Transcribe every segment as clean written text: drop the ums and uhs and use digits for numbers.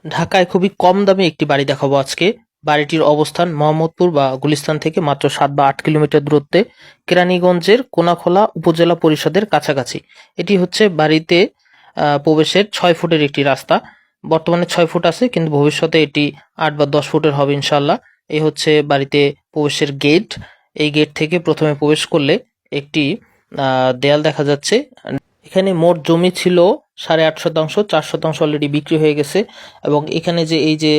ঢাকায় খুবই কম দামে একটি বাড়ি দেখাবো আজকে। বাড়িটির অবস্থান মোহাম্মদপুর বা গুলিস্তান থেকে মাত্র ৭ বা ৮ কিলোমিটার দূরত্বে, কেরানীগঞ্জের কোনাখোলা উপজেলা পরিষদের কাছাকাছি। এটি হচ্ছে বাড়িতে প্রবেশের ৬ ফুটের একটি রাস্তা। বর্তমানে ৬ ফুট আছে, কিন্তু ভবিষ্যতে এটি ৮ বা ১০ ফুটের হবে ইনশাল্লাহ। এই হচ্ছে বাড়িতে প্রবেশের গেট। এই গেট থেকে প্রথমে প্রবেশ করলে একটি দেয়াল দেখা যাচ্ছে। এখানে মোট জমি ছিল ৮.৫ শতাংশ, ৪ শতাংশ অলরেডি বিক্রি হয়ে গেছে। এবং এখানে যে এই যে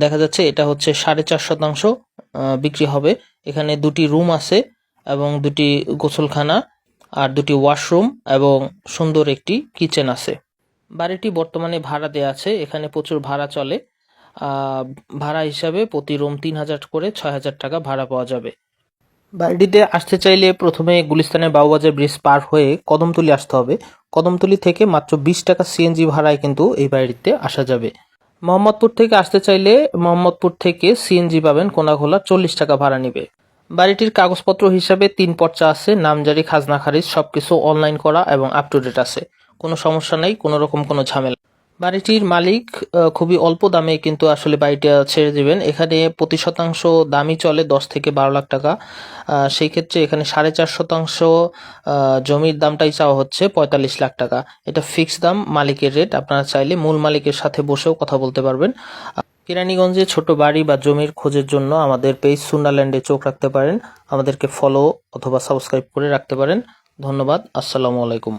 দেখা যাচ্ছে, এটা হচ্ছে ৪.৫ শতাংশ বিক্রি হবে। এখানে দুটি রুম আছে এবং দুটি গোসলখানা আর দুটি ওয়াশরুম এবং সুন্দর একটি কিচেন আছে। বাড়িটি বর্তমানে ভাড়া দেয়া আছে, এখানে প্রচুর ভাড়া চলে। ভাড়া হিসাবে প্রতি রুম ৩,০০০ করে ৬,০০০ টাকা ভাড়া পাওয়া যাবে। বাড়িটিতে আসতে চাইলে প্রথমে গুলিস্তানের বাবুবাজার ব্রিজ পার হয়ে কদমতলী আসতে হবে। কদমতলী থেকে মাত্র ২০ টাকা সিএনজি ভাড়ায় কিন্তু এই বাড়িতে আসা যাবে। মোহাম্মদপুর থেকে আসতে চাইলে মোহাম্মদপুর থেকে সিএনজি পাবেন কোনাখোলা, ৪০ টাকা ভাড়া নেবে। বাড়িটির কাগজপত্র হিসাবে ৩ পর্চা আছে, নামজারি, খাজনা খারিজ সবকিছু অনলাইন করা এবং আপ টু ডেট আছে। কোনো সমস্যা নেই, কোনো রকম কোনো ঝামেলা। বাড়িটির মালিক খুবই অল্প দামে কিন্তু আসলে বাড়িটা ছেড়ে দেবেন। এখানে প্রতি শতাংশ দামই চলে ১০ থেকে ১২ লাখ টাকা। সেই ক্ষেত্রে এখানে ৪.৫ শতাংশ জমির দামটাই চাওয়া হচ্ছে ৪৫ লাখ টাকা। এটা ফিক্সড দাম, মালিকের রেট। আপনারা চাইলে মূল মালিকের সাথে বসেও কথা বলতে পারবেন। কেরানীগঞ্জে ছোট বাড়ি বা জমির খোঁজের জন্য আমাদের পেজ সুন্নারল্যান্ডে চোখ রাখতে পারেন। আমাদেরকে ফলো অথবা সাবস্ক্রাইব করে রাখতে পারেন। ধন্যবাদ। আসসালামু আলাইকুম।